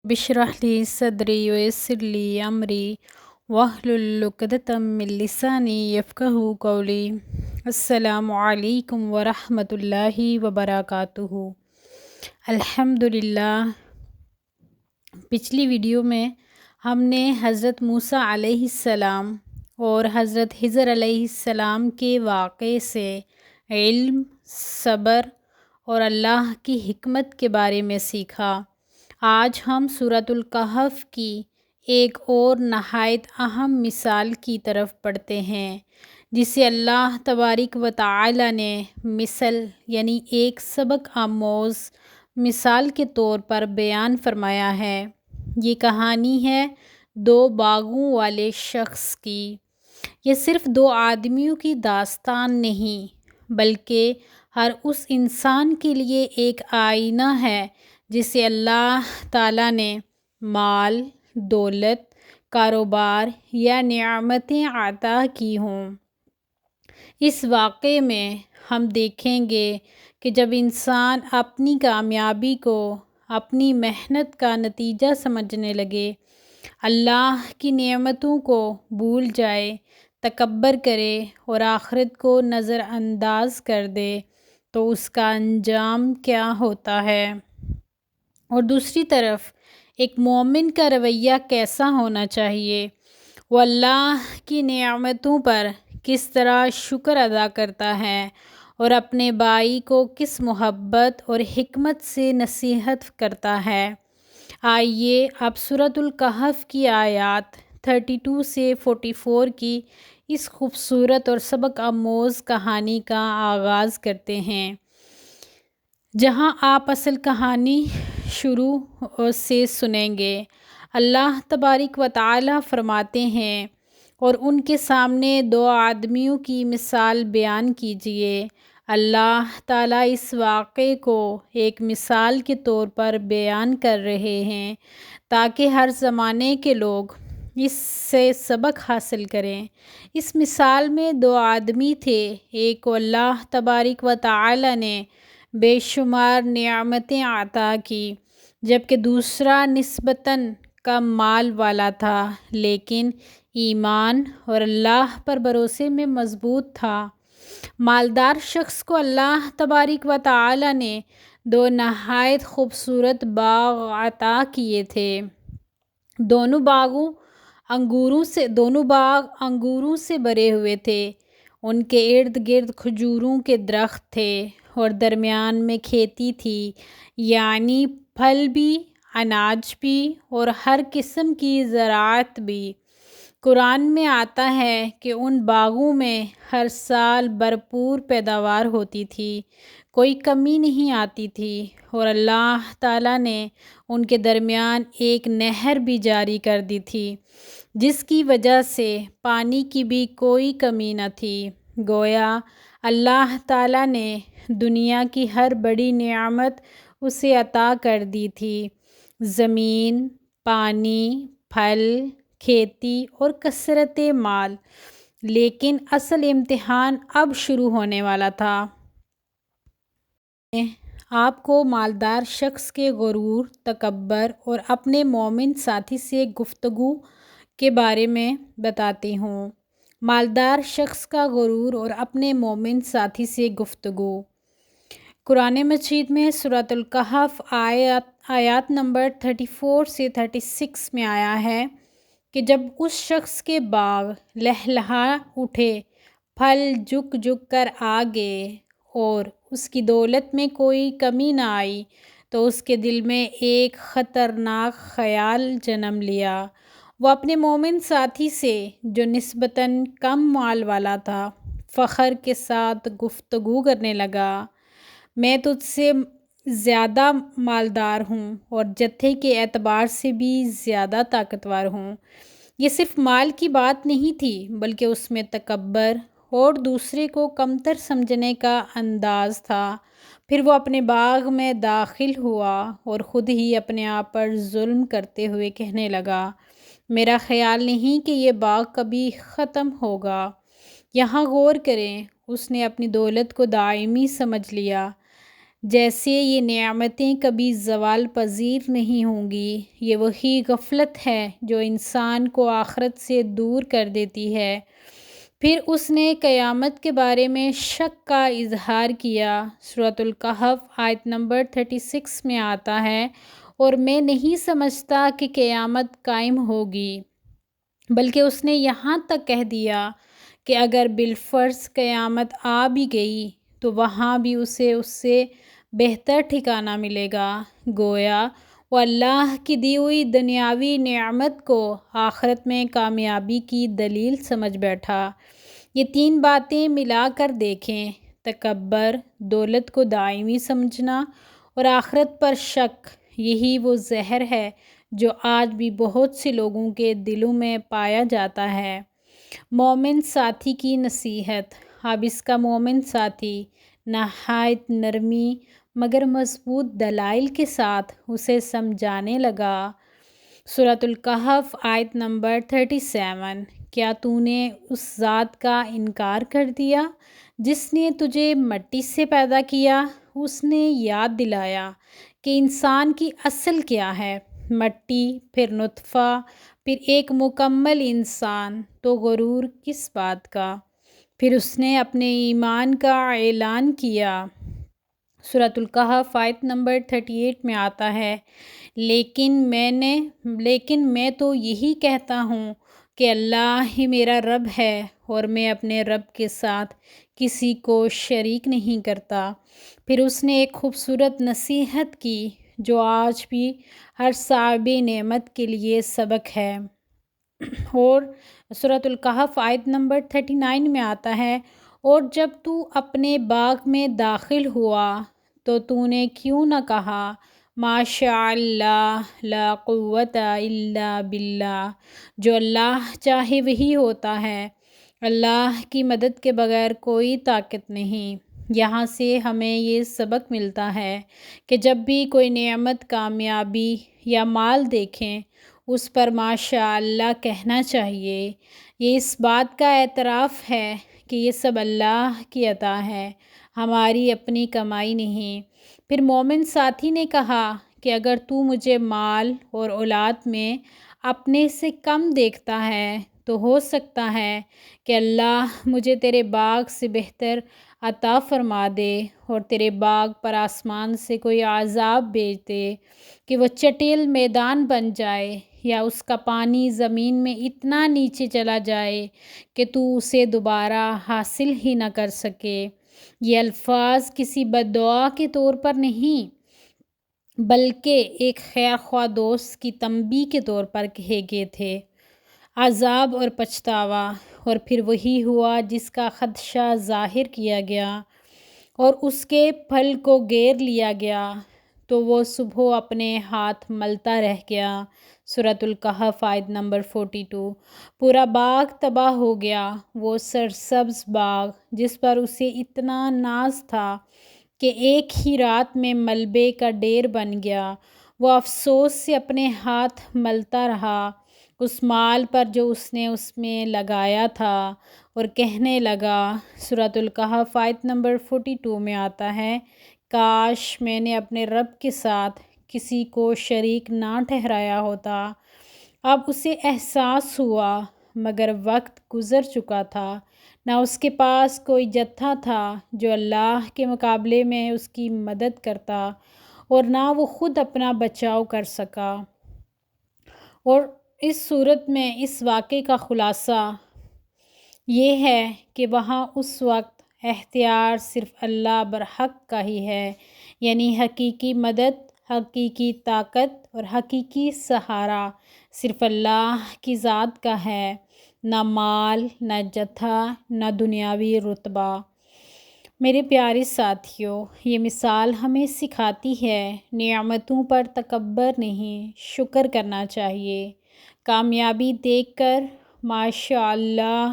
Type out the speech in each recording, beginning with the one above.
بشرح لی صدری ویسر لی امری واحلل عقدۃ من لسانی یفقہوا قولی۔ السلام علیکم ورحمۃ اللہ وبرکاتہ۔ الحمدللہ، پچھلی ویڈیو میں ہم نے حضرت موسیٰ علیہ السلام اور حضرت خضر علیہ السلام کے واقعے سے علم، صبر اور اللہ کی حکمت کے بارے میں سیکھا۔ آج ہم سورۃ الکہف کی ایک اور نہایت اہم مثال کی طرف بڑھتے ہیں، جسے اللہ تبارک و تعالی نے مثل یعنی ایک سبق آموز مثال کے طور پر بیان فرمایا ہے۔ یہ کہانی ہے دو باغوں والے شخص کی۔ یہ صرف دو آدمیوں کی داستان نہیں، بلکہ ہر اس انسان کے لیے ایک آئینہ ہے جسے اللہ تعالیٰ نے مال، دولت، کاروبار یا نعمتیں عطا کی ہوں۔ اس واقعے میں ہم دیکھیں گے کہ جب انسان اپنی کامیابی کو اپنی محنت کا نتیجہ سمجھنے لگے، اللہ کی نعمتوں کو بھول جائے، تکبر کرے اور آخرت کو نظر انداز کر دے، تو اس کا انجام کیا ہوتا ہے؟ اور دوسری طرف ایک مومن کا رویہ کیسا ہونا چاہیے؟ وہ اللہ کی نعمتوں پر کس طرح شکر ادا کرتا ہے اور اپنے بھائی کو کس محبت اور حکمت سے نصیحت کرتا ہے۔ آئیے اب سورۃ الکہف کی آیات 32 سے 44 کی اس خوبصورت اور سبق آموز کہانی کا آغاز کرتے ہیں، جہاں آپ اصل کہانی شروع سے سنیں گے۔ اللہ تبارک و تعالی فرماتے ہیں، اور ان کے سامنے دو آدمیوں کی مثال بیان کیجیے۔ اللہ تعالیٰ اس واقعے کو ایک مثال کے طور پر بیان کر رہے ہیں تاکہ ہر زمانے کے لوگ اس سے سبق حاصل کریں۔ اس مثال میں دو آدمی تھے، ایک کو اللہ تبارک و تعالی نے بے شمار نعمتیں عطا کی، جبکہ دوسرا نسبتاً کم مال والا تھا لیکن ایمان اور اللہ پر بھروسے میں مضبوط تھا۔ مالدار شخص کو اللہ تبارک و تعالی نے دو نہایت خوبصورت باغ عطا کیے تھے۔ دونوں باغ انگوروں سے بھرے ہوئے تھے۔ ان کے ارد گرد کھجوروں کے درخت تھے اور درمیان میں کھیتی تھی، یعنی پھل بھی، اناج بھی اور ہر قسم کی زراعت بھی۔ قرآن میں آتا ہے کہ ان باغوں میں ہر سال بھرپور پیداوار ہوتی تھی، کوئی کمی نہیں آتی تھی، اور اللہ تعالیٰ نے ان کے درمیان ایک نہر بھی جاری کر دی تھی، جس کی وجہ سے پانی کی بھی کوئی کمی نہ تھی۔ گویا اللہ تعالیٰ نے دنیا کی ہر بڑی نعمت اسے عطا کر دی تھی: زمین، پانی، پھل، کھیتی اور کثرت مال۔ لیکن اصل امتحان اب شروع ہونے والا تھا۔ آپ کو مالدار شخص کے غرور، تکبر اور اپنے مومن ساتھی سے گفتگو کے بارے میں بتاتی ہوں۔ مالدار شخص کا غرور اور اپنے مومن ساتھی سے گفتگو۔ قرآن مجید میں سورۃ الکہف آیات نمبر 34 سے 36 میں آیا ہے کہ جب اس شخص کے باغ لہلہا اٹھے، پھل جھک جھک کر آ گئے اور اس کی دولت میں کوئی کمی نہ آئی، تو اس کے دل میں ایک خطرناک خیال جنم لیا۔ وہ اپنے مومن ساتھی سے، جو نسبتاً کم مال والا تھا، فخر کے ساتھ گفتگو کرنے لگا: میں تجھ سے زیادہ مالدار ہوں اور جتھے کے اعتبار سے بھی زیادہ طاقتور ہوں۔ یہ صرف مال کی بات نہیں تھی، بلکہ اس میں تکبر اور دوسرے کو کمتر سمجھنے کا انداز تھا۔ پھر وہ اپنے باغ میں داخل ہوا اور خود ہی اپنے آپ پر ظلم کرتے ہوئے کہنے لگا: میرا خیال نہیں کہ یہ باغ کبھی ختم ہوگا۔ یہاں غور کریں، اس نے اپنی دولت کو دائمی سمجھ لیا، جیسے یہ نعمتیں کبھی زوال پذیر نہیں ہوں گی۔ یہ وہی غفلت ہے جو انسان کو آخرت سے دور کر دیتی ہے۔ پھر اس نے قیامت کے بارے میں شک کا اظہار کیا۔ سورۃ الکہف آیت نمبر 36 میں آتا ہے، اور میں نہیں سمجھتا کہ قیامت قائم ہوگی، بلکہ اس نے یہاں تک کہہ دیا کہ اگر بالفرض قیامت آ بھی گئی تو وہاں بھی اسے اس سے بہتر ٹھکانہ ملے گا۔ گویا وہ اللہ کی دی ہوئی دنیاوی نعمت کو آخرت میں کامیابی کی دلیل سمجھ بیٹھا۔ یہ تین باتیں ملا کر دیکھیں: تکبر، دولت کو دائمی سمجھنا اور آخرت پر شک، یہی وہ زہر ہے جو آج بھی بہت سے لوگوں کے دلوں میں پایا جاتا ہے۔ مومن ساتھی کی نصیحت۔ اب اس کا مومن ساتھی نہایت نرمی مگر مضبوط دلائل کے ساتھ اسے سمجھانے لگا۔ سورۃ الکہف آیت نمبر 37۔ کیا تو نے اس ذات کا انکار کر دیا جس نے تجھے مٹی سے پیدا کیا؟ اس نے یاد دلایا کہ انسان کی اصل کیا ہے، مٹی، پھر نطفہ، پھر ایک مکمل انسان، تو غرور کس بات کا؟ پھر اس نے اپنے ایمان کا اعلان کیا۔ سورۃ الکہف آیت نمبر 38 میں آتا ہے، لیکن میں تو یہی کہتا ہوں کہ اللہ ہی میرا رب ہے اور میں اپنے رب کے ساتھ کسی کو شریک نہیں کرتا۔ پھر اس نے ایک خوبصورت نصیحت کی جو آج بھی ہر صاحب نعمت کے لیے سبق ہے۔ اور سورۃ الکہف آیت نمبر 39 میں آتا ہے، اور جب تو اپنے باغ میں داخل ہوا تو نے کیوں نہ کہا ماشاء اللہ لا قوت الا باللہ، جو اللہ چاہے وہی ہوتا ہے، اللہ کی مدد کے بغیر کوئی طاقت نہیں۔ یہاں سے ہمیں یہ سبق ملتا ہے کہ جب بھی کوئی نعمت، کامیابی یا مال دیکھیں، اس پر ماشاء اللہ کہنا چاہیے۔ یہ اس بات کا اعتراف ہے کہ یہ سب اللہ کی عطا ہے، ہماری اپنی کمائی نہیں۔ پھر مومن ساتھی نے کہا کہ اگر تو مجھے مال اور اولاد میں اپنے سے کم دیکھتا ہے تو ہو سکتا ہے کہ اللہ مجھے تیرے باغ سے بہتر عطا فرما دے، اور تیرے باغ پر آسمان سے کوئی عذاب بھیج دے کہ وہ چٹیل میدان بن جائے، یا اس کا پانی زمین میں اتنا نیچے چلا جائے کہ تو اسے دوبارہ حاصل ہی نہ کر سکے۔ یہ الفاظ کسی بد دعا کے طور پر نہیں، بلکہ ایک خیر خواہ دوست کی تنبیہ کے طور پر کہے گئے تھے۔ عذاب اور پچھتاوا۔ اور پھر وہی ہوا جس کا خدشہ ظاہر کیا گیا اور اس کے پھل کو گیر لیا گیا، تو وہ صبح اپنے ہاتھ ملتا رہ گیا۔ سورۃ الکہف آیت نمبر 42۔ پورا باغ تباہ ہو گیا، وہ سرسبز باغ جس پر اسے اتنا ناز تھا کہ ایک ہی رات میں ملبے کا ڈھیر بن گیا۔ وہ افسوس سے اپنے ہاتھ ملتا رہا اس مال پر جو اس نے اس میں لگایا تھا، اور کہنے لگا۔ سورۃ الکہف آیت نمبر 42 میں آتا ہے، کاش میں نے اپنے رب کے ساتھ کسی کو شریک نہ ٹھہرایا ہوتا۔ اب اسے احساس ہوا، مگر وقت گزر چکا تھا، نہ اس کے پاس کوئی جتھا تھا جو اللہ کے مقابلے میں اس کی مدد کرتا، اور نہ وہ خود اپنا بچاؤ کر سکا۔ اور اس صورت میں اس واقعے کا خلاصہ یہ ہے کہ وہاں اس وقت اختیار صرف اللہ برحق کا ہی ہے، یعنی حقیقی مدد، حقیقی طاقت اور حقیقی سہارا صرف اللہ کی ذات کا ہے، نہ مال، نہ جتھا، نہ دنیاوی رتبہ۔ میرے پیارے ساتھیوں، یہ مثال ہمیں سکھاتی ہے نعمتوں پر تکبر نہیں، شکر کرنا چاہیے۔ کامیابی دیکھ کر ماشاء اللہ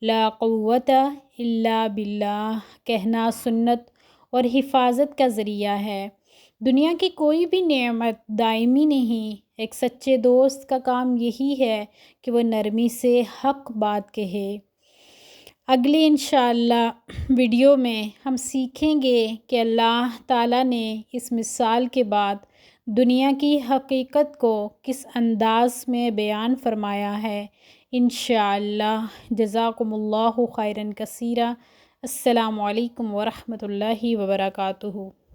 لا قوت الا باللہ کہنا سنت اور حفاظت کا ذریعہ ہے۔ دنیا کی کوئی بھی نعمت دائمی نہیں۔ ایک سچے دوست کا کام یہی ہے کہ وہ نرمی سے حق بات کہے۔ اگلی انشاءاللہ ویڈیو میں ہم سیکھیں گے کہ اللہ تعالیٰ نے اس مثال کے بعد دنیا کی حقیقت کو کس انداز میں بیان فرمایا ہے۔ انشاءاللہ جزاکم اللہ خیراً کثیرا۔ السلام علیکم ورحمۃ اللہ وبرکاتہ۔